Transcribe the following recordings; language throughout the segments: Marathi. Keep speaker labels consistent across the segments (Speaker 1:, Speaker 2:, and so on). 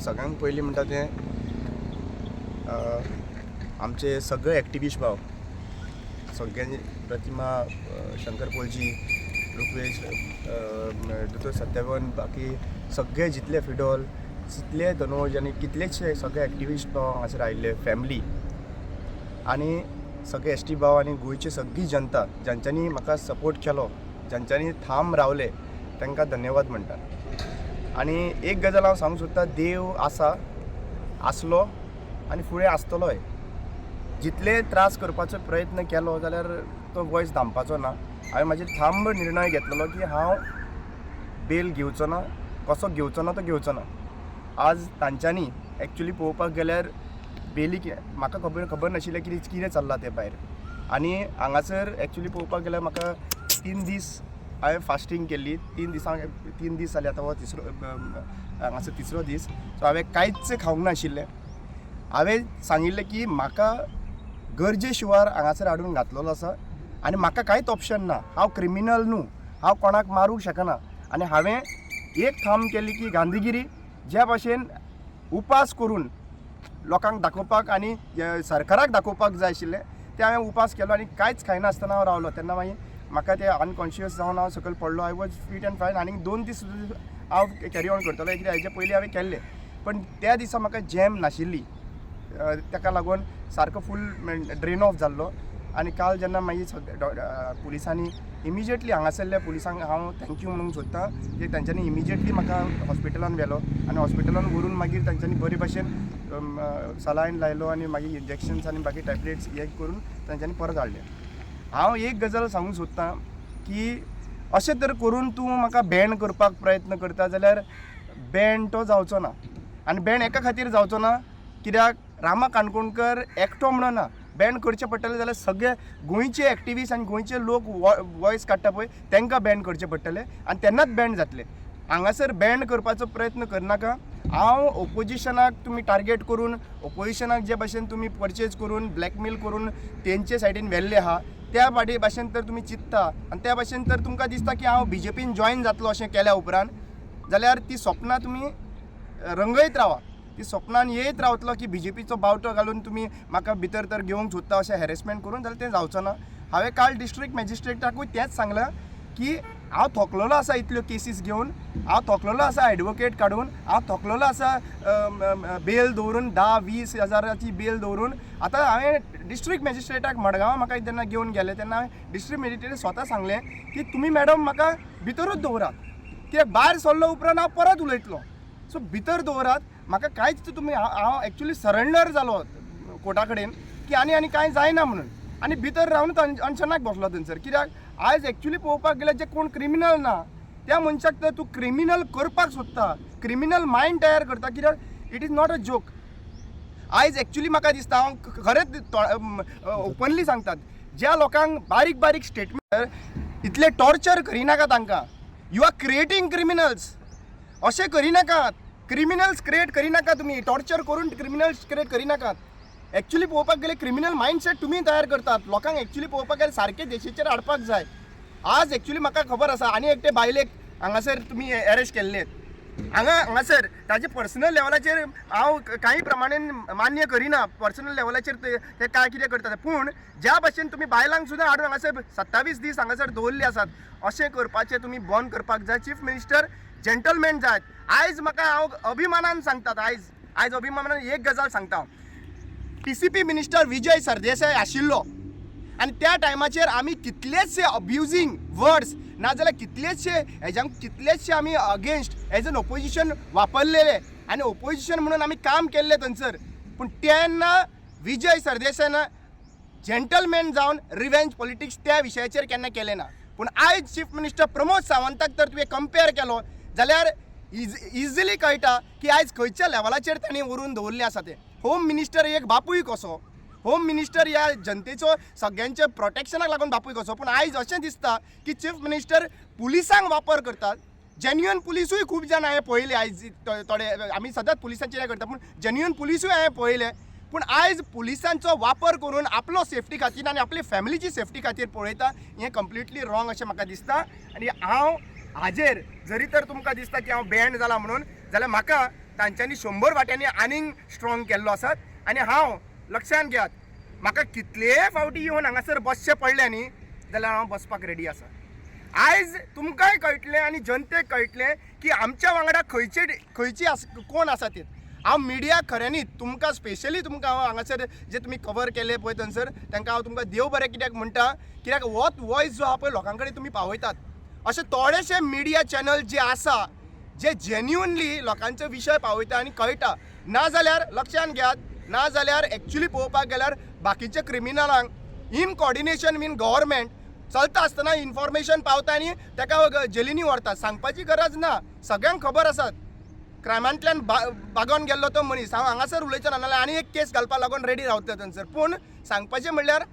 Speaker 1: सगळ्यांत पयलीं म्हणटा तें आमचे सगळे एक्टिविस्ट भाव सगळ्यांनी प्रतिमा शंकर पोलजी रुपेश दोतोर सत्यवन बाकी सगळे जितले फिडोल जितले धनोज आनी कितलेशे सगळे एक्टिविस्ट भाव हांगासर आयिल्ले फॅमिली आनी सगळे एस टी भाव आनी गोंयची सगळी जनता जांच्यांनी म्हाका सपोर्ट केलो जांच्यांनी थांब रावले तांकां धन्यवाद म्हणटा. आनी एक गजाल हांव सांगूंक सोदतां, देव आसा, आसलो आनी फुडें आसतलोय. जितले त्रास करपाचो प्रयत्न केलो जाल्यार तो वॉयस थांबपाचो ना. हांवें म्हाजेर थांब निर्णय घेतलेलो की हांव बेल घेवचो ना, कसो घेवचो ना तो घेवचो ना. आज तांच्यांनी एक्चुली पळोवपाक गेल्यार बेलीक म्हाका खबर नाशिल्लें कितें चल्लां तें भायर. आनी हांगासर एक्चुली पळोवपाक गेल्यार म्हाका 3 दीस हांवें फास्टींग केल्ली. 3 दीस जाले आतां हो हांगासर तिसरो दीस. सो हांवें कांयच खावंक नाशिल्लें. हांवें सांगिल्लें की म्हाका गरजे शिवार हांगासर हाडून घातलेलो आसा आनी म्हाका कांयच ऑप्शन ना. हांव क्रिमिनल न्हू, हांव कोणाक मारूंक शकना. आनी हांवें एक थांब केली की गांधीगिरी ज्या भाशेन उपास करून लोकांक दाखोवपाक आनी सरकाराक दाखोवपाक जाय आशिल्लें तें हांवें उपास केलो आनी कांयच खायनासतना हांव रावलो. तेन्ना मागीर म्हाका तें अनकॉन्शियस जावन हांव सकयल पडलो. आय वॉज फीट एंड फायन. आनी 2 दीस हांव कॅरी ऑन करतलो कित्याक हेजे पयलीं हांवें केल्लें. पण त्या दिसा म्हाका जॅम नाशिल्ली, ताका लागून सारको फूल ड्रेन ऑफ जाल्लो. आनी काल जेन्ना मागीर पुलिसांनी इमिजिएटली हांगासरल्या पुलिसांक हांव थँक्यू म्हणूंक सोदतां की तांच्यांनी इमिजिएटली म्हाका हॉस्पिटलान व्हेलो आनी हॉस्पिटलान व्हरून मागीर तांच्यांनी बरे भाशेन सलायन लायलो आनी मागीर इंजेक्शन्स आनी बाकी टॅबलेट्स हे करून तांच्यांनी परत हाडले. हांव एक गजाल सांगूंक सोदतां की अशें तर करून तूं म्हाका बॅन करपाक प्रयत्न करता जाल्यार बॅन तो जावचो ना. आनी बॅन एका खातीर जावचो ना कित्याक रामा काणकोणकर एकटो म्हणून ना. बॅन करचें पडटलें जाल्यार सगळे गोंयचे एक्टिविस्ट आनी गोंयचे लोक वॉयस काडटा पळय तांकां बॅन करचें पडटलें आनी तेन्नाच बॅन जातलें. हांगासर बॅन करपाचो प्रयत्न करनाका. हांव ओपोजिशनाक तुमी टार्गेट करून ओपोजिशनाक जे भाशेन तुमी परचेज करून ब्लॅकमेल करून तेंचे सायडीन व्हेल्ले आहा त्या भाशेन तर तुमी चिंतता आनी त्या भाशेन तर तुमकां दिसता की हांव BJPन जॉयन जातलो अशें केल्या उपरांत जाल्यार ती स्वप्नां तुमी रंगयत रावा. ती स्वप्नान येयत रावतलो की BJPचो बावटो घालून तुमी म्हाका भितर तर घेवंक सोदता अशें हॅरेसमेंट करून जाल्यार तें जावचो ना. हांवें काल डिस्ट्रिक्ट मॅजिस्ट्रेटाकूय तेंच सांगलां की हांव थकलेलो आसा इतल्यो केसीस घेवन, हांव थकलेलो आसा एडवोकेट काडून, हांव थकलेलो आसा बेल दवरून 10-20 हजाराची बेल दवरून. आतां हांवें डिस्ट्रिक्ट मॅजिस्ट्रेटाक मडगांवां म्हाका जेन्ना घेवन गेले तेन्ना हांवें डिस्ट्रिक्ट मॅजिस्ट्रेटाक स्वता सांगलें की तुमी मॅडम म्हाका भितरूच दवरात कित्याक भायर सरलो उपरांत हांव परत उलयतलो. सो भितर दवरात. म्हाका कांयच तुमी हांव एक्चुली सरेंडर जालो कोर्टा कडेन की आनी कांय जायना म्हणून आनी भितर रावनूच अनशनाक बसलो थंयसर. कित्याक आयज एक्चुली पळोवपाक गेल्यार जे कोण क्रिमिनल ना त्या मनशाक तर तूं क्रिमिनल करपाक सोदता, क्रिमिनल मायंड तयार करता. कित्याक it is not a joke. आयज एक्चुली म्हाका दिसता हांव खरेंच ओपनली सांगतात ज्या लोकांक बारीक बारीक स्टेटमेंट इतले टॉर्चर करिनाका तांकां. You are creating criminals. अशें करिनाकात. क्रिमिनल्स क्रिएट करिनाका तुमी. टॉर्चर करून क्रिमिनल्स क्रिएट करिनाकात. एक्चुली पळोवपाक गेल्यार क्रिमिनल मायंडसेट तुमी तयार करतात. लोकांक एक्चुली पळोवपाक गेल्यार सारके देशेचेर हाडपाक जाय. आज एक्चुली म्हाका खबर आसा आनी एकटे बायलेक हांगासर तुमी अरेस्ट केल्लेत. हांगासर ताजे पर्सनल लेवलाचेर हांव कांय प्रमाणेन मान्य करिना. पर्सनल लेवलाचेर ते काय कितें करतात पूण ज्या भाशेन तुमी बायलांक सुद्दां हाडून हांगासर 27 दीस हांगासर दवरले आसात अशें करपाचें तुमी बंद करपाक जाय. चीफ मिनिस्टर जेंटलमॅन जायत. आयज म्हाका हांव अभिमानान सांगतात आयज अभिमानान एक गजाल सांगता. TCP मिनिस्टर विजय सरदेसाय आशिल्लो आनी त्या टायमाचेर आमी कितलेशे अब्युजींग वर्ड्स नाजाल्यार कितलेशे आमी अगेन्स्ट एज एन ओपोजिशन वापरलेले आनी ओपोजिशन म्हणून आमी काम केल्लें थंयसर. पूण तेन्ना विजय सरदेसायन जेंटलमॅन जावन रिवेंज पॉलिटिक्स त्या विशयाचेर केन्ना केलें ना. पूण आयज चीफ मिनिस्टर प्रमोद सावंताक तर तुवें कंपेर केलो जाल्यार इजिली कळटा की आयज खंयच्या लेवलाचेर तांणी व्हरून दवरलें आसा तें. होम मिनिस्टर एक बापूय कसो, होम मिनिस्टर ह्या जनतेचो सगळ्यांच्या प्रोटेक्शनाक लागून बापूय कसो. पूण आयज अशें दिसता की चीफ मिनिस्टर पुलिसांक वापर करतात. जेन्युअन पुलिसूय खूब जाण हांवें पळयले. आयज थोडे आमी सदांच पुलिसांचेर हें करता पूण जेन्युअन पुलिसूय हांवें पळयले. पूण आयज पुलिसांचो वापर करून आपलो सेफ्टी खातीर आनी आपली फॅमिलीची सेफ्टी खातीर पळयता हें कंप्लिटली रॉंग अशें म्हाका दिसता. आनी हांव हाजेर जरी तर तुमकां दिसता की हांव बॅन्ड जाला म्हणून जाल्यार म्हाका तांच्यांनी 100 वाट्यांनी आनीक स्ट्रॉंग केल्लो आसात आनी हांव लक्षांत घेयात म्हाका कितलेय फावटी येवन हांगासर बसचें पडलें न्ही जाल्यार हांव बसपाक रेडी आसा. आयज तुमकांय कळटलें आनी जनतेक कळटलें की आमच्या वांगडा खंयची कोण आसा ते. हांव मिडिया खऱ्यांनीच तुमकां स्पेशली तुमकां हांव हांगासर जे तुमी कवर केले पळय थंयसर तांकां हांव तुमकां देव बरें कित्याक म्हणटा कित्याक हो वॉयस जो आहा पळय लोकां कडेन तुमी पावयतात. अशे थोडेशे मिडिया चॅनल जे आसा जे जेन्युअनली लोकांचो विशय पावयता आनी कळटा. नाजाल्यार लक्षांत घेयात नाजाल्यार एक्चुली पळोवपाक गेल्यार बाकीचे क्रिमिनलांक इन कॉर्डिनेशन वीथ गव्हर्मेंट चलता आसतना इन्फॉर्मेशन पावता आनी ताका जेलींनी व्हरतात. सांगपाची गरज ना, सगळ्यांक खबर आसात. क्रायमांतल्यान बागोन गेल्लो तो मनीस हांव हांगासर उलयचो ना नाल्यार आनी एक केस घालपाक लागून रेडी रावता थंयसर. पूण सांगपाचें म्हणल्यार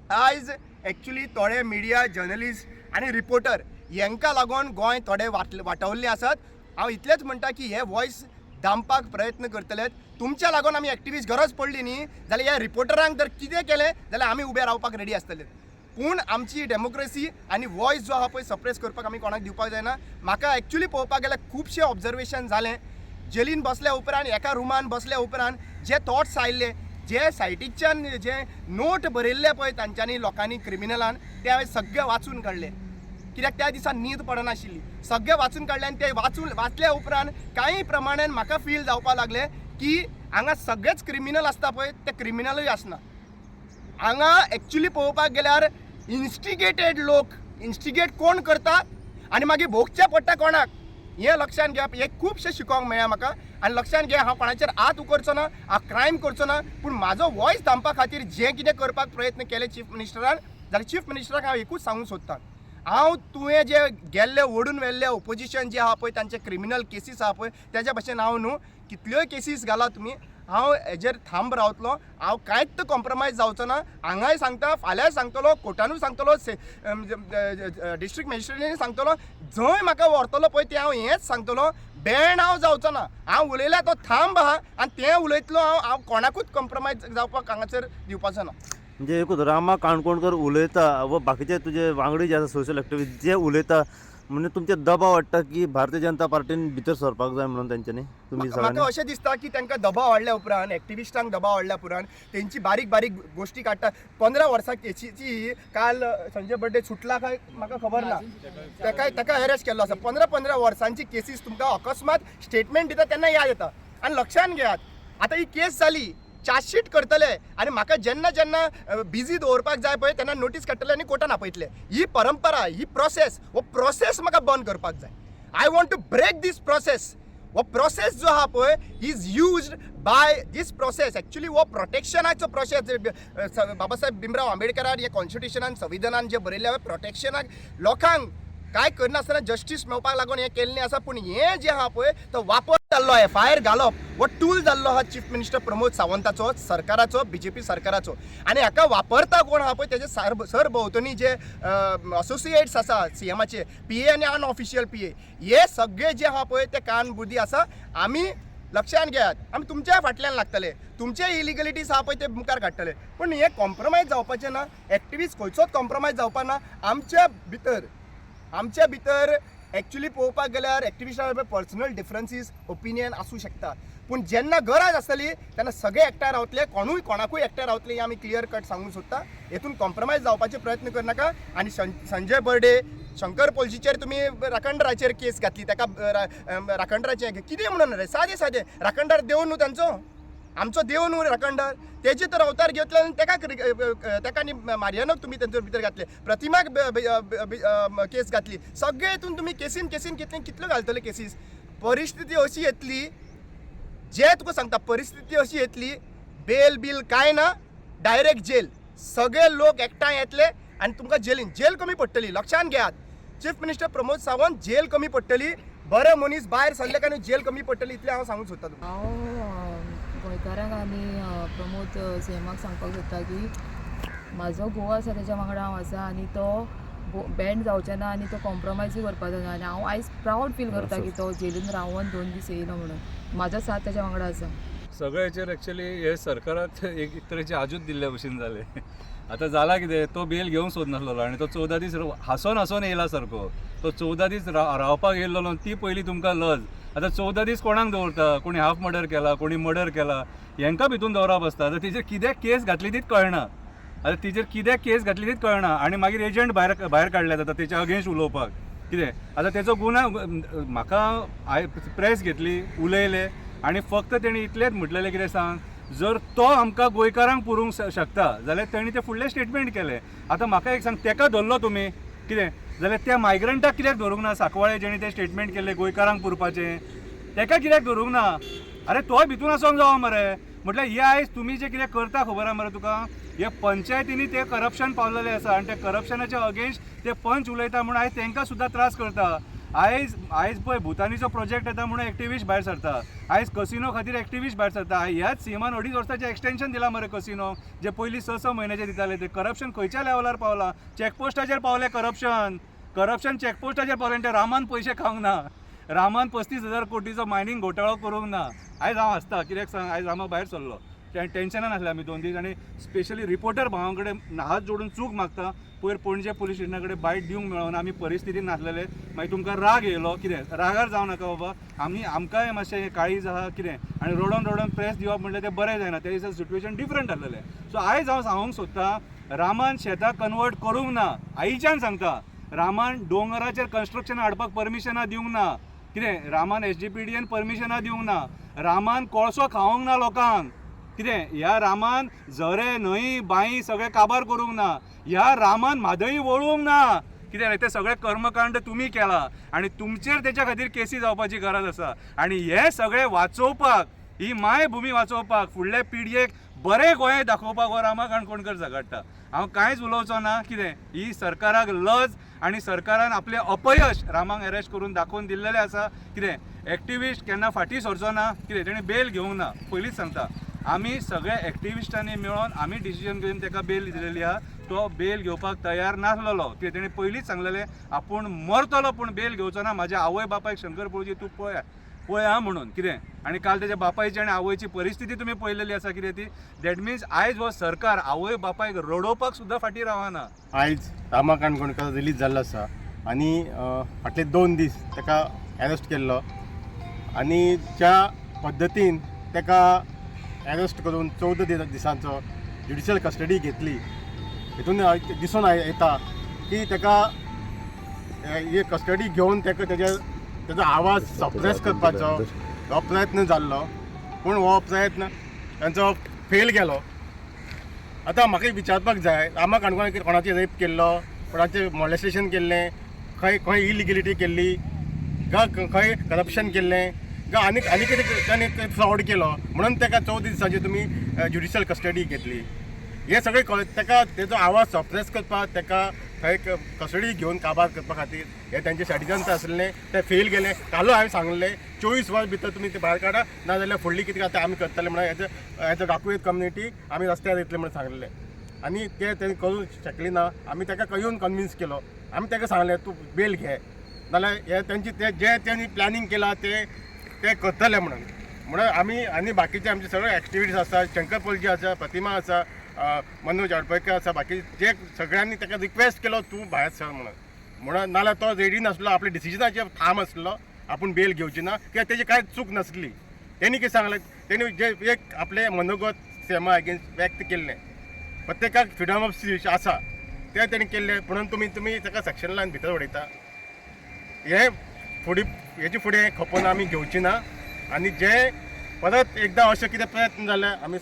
Speaker 1: आयज एक्चुली थोडे मिडिया जर्नलिस्ट आनी रिपोर्टर हांकां लागून गोंय थोडे वाटावल्ले आसात. हांव इतलेंच म्हणटा की हे वॉयस दामपाक प्रयत्न करतले. तुमच्या लागून आमी एक्टिविस्ट गरज पडली न्ही जाल्यार ह्या रिपोर्टरांक जर कितें केलें जाल्यार आमी उबे रावपाक रेडी आसतले. पूण आमची डेमोक्रेसी आनी वॉयस जो आहा पळय सप्रेस करपाक आमी कोणाक दिवपाक जायना. म्हाका एक्चुली पळोवपाक गेल्यार खुबशें ऑब्जर्वेशन जालें. जेलीन बसल्या उपरांत एका रुमान बसल्या उपरांत जे थॉट्स आयिल्ले जे सायटीच्यान जे नोट बरयल्ले पळय तांच्यांनी लोकांनी क्रिमिनलान ते हांवें सगळे वाचून काडले. कित्याक त्या दिसा न्हीद पडनाशिल्ली. सगळे वाचून काडले आनी ते वाचल्या उपरांत कांय प्रमाणान म्हाका फील जावपाक लागलें की हांगा सगळेच क्रिमिनल आसता पळय ते क्रिमिनलूय आसना. हांगा एक्चुली पळोवपाक गेल्यार इन्स्टिगेटेड लोक इन्स्टिगेट कोण करता आनी मागीर भोगचें पडटा कोणाक हें लक्षांत घेवप. हें खुबशें शिकोवंक मेळ्ळां म्हाका. आनी लक्षांत घे हांव कोणाचेर हात उखडचो ना, हांव क्रायम करचो ना. पूण म्हाजो वॉयस दामपा खातीर जें कितें करपाक प्रयत्न केले चीफ मिनिस्टरान जाल्यार चीफ मिनिस्टराक हांव एकूच सांगूंक सोदतां. हांव तुवें जे गेल्ले ओडून व्हेल्ले ओपोजिशन जे आहा पळय तांचे क्रिमिनल केसीस आहा पळय तेज्या भशेन हांव न्हू कितल्योय केसीस घाला तुमी हांव हेजेर थांब रावतलो. हांव कांयच कॉम्प्रमायज जावचो ना. हांगाय सांगता फाल्यां सांगतलो कोर्टानूय सांगतलो डिस्ट्रिक्ट मॅजिस्ट्रेटीनूय सांगतलो जंय म्हाका व्हरतलो पळय ते हांव हेंच सांगतलो. बॅन हांव जावचो ना. हांव उलयल्यार तो थांब आहा आनी तें उलयतलो हांव कोणाकूच कॉम्प्रमायज जावपाक हांगासर दिवपाचो ना.
Speaker 2: म्हणजे एकूच रामा काणकोणकर उलयता व बाकीचे तुजे वांगडी जे आसा सोशल एक्टिविस्ट जे उलयता म्हणजे तुमचे दबाव वाडटा की भारतीय जनता पार्टीन भितर सरपाक जाय म्हणून तेंच्यांनी तुमी
Speaker 1: म्हाका अशें दिसता की तांकां दबाव वाडल्या उपरांत एक्टिविस्टांक दबाव वाडल्या उपरांत तेंची बारीक बारीक गोश्टी काडटा. 15 वर्सां केसीची काल संजय बर्डे सुटला काय म्हाका खबर ना. ताका अरेस्ट केल्लो आसा. 15 वर्सांची केसीस तुमकां अकस्मात स्टेटमेंट दिता तेन्ना याद येता. आनी लक्षांत घेयात आतां ही केस जाली चार्जशीट करतले आनी म्हाका जेन्ना जेन्ना बिजी दवरपाक जाय पळय तेन्ना नोटीस काडटले आनी कोर्टान आपयतले. ही परंपरा ही प्रोसेस हो प्रोसेस म्हाका बंद करपाक जाय. I want to break this process. हो प्रोसेस जो आहा पळय is used by this process actually हो प्रोटेक्शनाचो प्रोसेस. बाबासाहेब भीमराव आंबेडकरान हे कॉन्स्टिट्युशनान संविधानान जे बरयल्लें प्रोटेक्शनाक लोकांक काय करनासतना जस्टीस मेळपाक लागून हें केल्लें आसा. पूण हें जें आहा पळय तो वापर जाल्लो FIR घालप हो टूल जाल्लो आहा चीफ मिनिस्टर प्रमोद सावंताचो सरकाराचो BJP सरकाराचो. आनी हाका वापरता कोण आहा पळय तेजे सरभोंवतणी जे असोसिएट्स आसा CMचे PA आनी अनऑफिशियल PA हे सगळे जे आहा पळय ते कान बुदी आसा. आमी लक्षांत घेयात आमी तुमच्या फाटल्यान लागतले. तुमचे इलिगलिटीज आहा पळय ते मुखार काडटले. पूण हे कॉम्प्रमायज जावपाचें ना. एक्टिविस्ट खंयचोच कॉम्प्रमायज जावपा ना. आमच्या भितर एक्चुली पळोवपाक गेल्यार एक्टिविस्टां पर्सनल डिफरन्सीस ओपिनियन आसूं शकता. पूण जेन्ना गरज आसतली तेन्ना सगळे एकठांय रावतले. कोणाकूय एकठांय रावतले हें आमी क्लियर कट सांगूंक सोदता. हेतून कॉम्प्रमायज जावपाचे प्रयत्न करनाका. आनी संजय बर्डे शंकर पोल्जीचेर तुमी राखणदाराचेर केस घातली. ताका राखणदाराचें कितें म्हणून रे सादें राखणदार देव न्हू तांचो आमचो देव न्हू राखणदार. तेजे तर अवतार घेतले आनी ताका आनी मारियानोक तुमी तेंचे भितर घातले. प्रतिमाक केस घातली. सगळे हितून तुमी केसीन कितल्यो घालतले केसीस. परिस्थिती अशी येतली जे तुका सांगता परिस्थिती अशी येतली बेल बील कांय ना डायरेक्ट जेल. सगळे लोक एकठांय येतले आनी तुमकां जेल कमी पडटली. लक्षांत घेयात chief minister Pramod Sawant jail कमी पडटली. बरे मनीस भायर सरले काय जेल कमी पडटली इतलें हांव सांगूंक सोदता तुमकां.
Speaker 3: हांव गोंयकारांक आनी प्रमोद CMाक सांगपाक सोदता की म्हाजो घोव आसा तेच्या वांगडा हांव आसा आनी तो बँड जावचें ना आनी तो कॉम्प्रमायजूय करपाचो ना. आनी हांव आयज प्रावड फील करता की तो जेलीन रावन 2 दीस येयलो म्हणून. म्हाजो साथ तेच्या वांगडा आसा.
Speaker 4: सगळ्याचेर एक्चुअली हे सरकाराक एक तरेचे आजूच दिल्ल्या भशेन जाले. आतां जाला कितें, तो बेल घेवंक सोदनासलो आनी तो 14 दीस हांसोन येयला सारको. तो 14 दीस रावपाक येयल्लो ती पयलीं तुमकां लज. आतां 14 दीस कोणाक दवरता, कोणी हाफ मर्डर केला, कोणी मर्डर केला, हेंकां भितून दवरप आसता. आतां तिचेर कितें केस घातली तीच कळना. आतां तिचेर कितें केस घातली तीच कळना आनी मागीर एजंट भायर काडल्यात आतां तेच्या अगेन्स्ट उलोवपाक. कितें आतां तेचो गुन्हा म्हाका प्रेस घेतली, उलयले आनी फक्त तेणी इतलेंच म्हटलेलें कितें सांग, जर तो आमकां गोंयकारांक पुरोवंक शकता जाल्यार तेणी तें फुडलें स्टेटमेंट केलें. आतां म्हाका एक सांग, तेका धरलो तुमी कितें जाल्यार त्या मायग्रंटाक कित्याक धरूंक ना? सांकवाळे जेणी तें स्टेटमेंट केलें गोंयकारांक पुरपाचें, तेका कित्याक धरूंक ना? अरे तोय भितून आसोंक जावो मरे. म्हटल्यार हे आयज तुमी जे कितें करता खबर आहा मरे तुका, हे पंचायतींनी ते करप्शन पावलेलें आसा आनी त्या करप्शनाच्या अगेन्स्ट ते पंच उलयता म्हणून आयज तांकां सुद्दां त्रास करता. आयज पळय भुतानीचो प्रोजेक्ट येता म्हणून एक्टिविस्ट भायर सरता, आयज कसिनो खातीर एक्टिविस्ट भायर सरता. ह्याच सीमान 2.5 वर्साचें एक्सटेंशन दिलां मरे कसिनो, जे पयलीं 6 म्हयन्याचे दिताले. ते करप्शन खंयच्या लेवलार पावलां? चॅकपोस्टाचेर पावलें करप्शन चॅकपोस्टाचेर पावलें. ते रामान पयशे खावंक ना, रामान 35,000 कोटीचो मायनींग घोटाळो करूंक ना. आयज हांव हसता कित्याक सांग, आयज रामा भायर सरलो टेन्शनान आसले आमी 2 दीस आनी स्पेशली रिपोर्टर भावां कडेन हात जोडून चूक मागता. पयर पणजे पुलीस स्टेशना कडेन बायट दिवंक मेळोना, आमी परिस्थितीन नासलेले. मागीर तुमकां राग येयलो, कितें रागार जावं नाका बाबा, आमकांय मातशें काळीज आहा कितें, आनी रडोन प्रेस दिवप म्हणल्यार तें बरें जायना. त्या दिसा सिट्युएशन डिफरंट आसलेलें. सो आयज हांव सांगूंक सोदतां, रामान शेतां कन्वर्ट करूंक ना. आईच्यान सांगता, रामान दोंगराचेर कन्स्ट्रक्शनां हाडपाक परमिशनां दिवंक ना. कितें रामान SGPDन परमिशनां दिवंक ना. रामान कोळसो खावंक ना लोकांक. कितें ह्या रामान झरे न्हंय बांय सगळे काबार करूंक ना. ह्या रामान म्हादई वळोवंक ना. कित्याक ते सगळे कर्मकांड तुमी केला आनी तुमचेर तेच्या खातीर केसी जावपाची गरज आसा. आनी हे सगळे वाचोवपाक, ही मायभुमी वाचोवपाक, फुडले पिळगेक बरें गोंय दाखोवपाक हो रामा काणकोणकर झगडटा. हांव कांयच उलोवचो ना. कितें ही सरकाराक लज आनी सरकारान आपलें अपयश रामाक अरेस्ट करून दाखोवन दिल्लेलें आसा. कितें एक्टिविस्ट केन्ना फाटीं सरचो ना. कितें तेणी बेल घेवंक ना. पयलींच सांगता, आमी सगळे एक्टिविस्टांनी मेळोन आमी डिसिजन घेवन ताका बेल दिलेली आहा. तो बेल घेवपाक तयार नासलेलो. कितें तेणी पयलींच सांगलेलें, आपूण मरतलो पूण बेल घेवचो ना. म्हाज्या आवय बापायक शंकर पळोवची तूं पळय आहा म्हणून. कितें आनी काल तेच्या बापायची आनी आवयची परिस्थिती तुमी पळयलेली आसा. कितें ती दॅट मिन्स आयज हो सरकार आवय बापायक रडोवपाक सुद्दां फाटीं रावना.
Speaker 1: आयज रामा काणकोणकर रिलीज जाल्लो आसा आनी फाटले 2 दीस ताका अरेस्ट केल्लो आनी ज्या पद्दतीन ताका अरेस्ट करून 14 दिसांचो ज्युडिशियल कस्टडी घेतली, हितून दिसून येता की ताका ही कस्टडी घेवन ताका तेजो आवाज सप्रेस करपाचो हो प्रयत्न जाल्लो, पूण हो प्रयत्न तांचो फेल गेलो. आतां म्हाका विचारपाक जाय, रामा काणकोणकर कोणाचें रेप केल्लो, कोणाचें मॉलेस्टेशन केल्लें, खंय इलिगेलिटी केल्ली, खंय करप्शन केल्लें, आनी कितें ताणें फ्रॉड केलो म्हणून ताका 14 दिसांची तुमी ज्युडिशियल कस्टडी घेतली. हे सगळें ताका तेजो आवाज सप्रेस करपाक, ताका खंय कस्टडी घेवन काबार करपा खातीर हे तांचे षडयंत्र आसलें, तें फेल गेलें. कालो हांवें सांगलें 24 वरां भितर तुमी ते भायर काडा, नाजाल्यार फुडली कितें आतां आमी करतले म्हणून एज अ डाकुयत कम्युनिटी आमी रस्त्यार येतले म्हणून सांगलेलें. आनी ते तेणी करूंक शकली ना. आमी ताका येवन कन्विन्स केलो. आमी ताका सांगलें तूं बेल घे, नाल्यार हे तेंची जे तेणी प्लॅनिंग केलां ते करतले म्हणून आमी आनी बाकीचे आमचे सगळे एक्टिविटीज आसा, शंकर पोलजी आसा, प्रतिमा आसा, मनोज आडपयकर आसा, बाकी जे सगळ्यांनी ताका रिक्वेस्ट केलो तूं भायर सर म्हणून नाल्यार तो रेडी नासलो, आपल्या डिसिजनाचेर ठाम आसलो आपूण बेल घेवची ना, कित्याक तेजी कांयच चूक नासली. तेणी कितें सांगलें, तेणी जे एक आपलें मनोगत सेमा अगेन्स्ट व्यक्त केल्लें, प्रत्येकाक फ्रिडम ऑफ स्पीच आसा तें तेणी केल्लें, म्हणून तुमी ताका सेक्शन लावन भितर उडयता. हे हेचे फुडें खपोवन आमी घेवची ना. आनी जे परत एकदां अशें कितें प्रयत्न जाल्यार आमी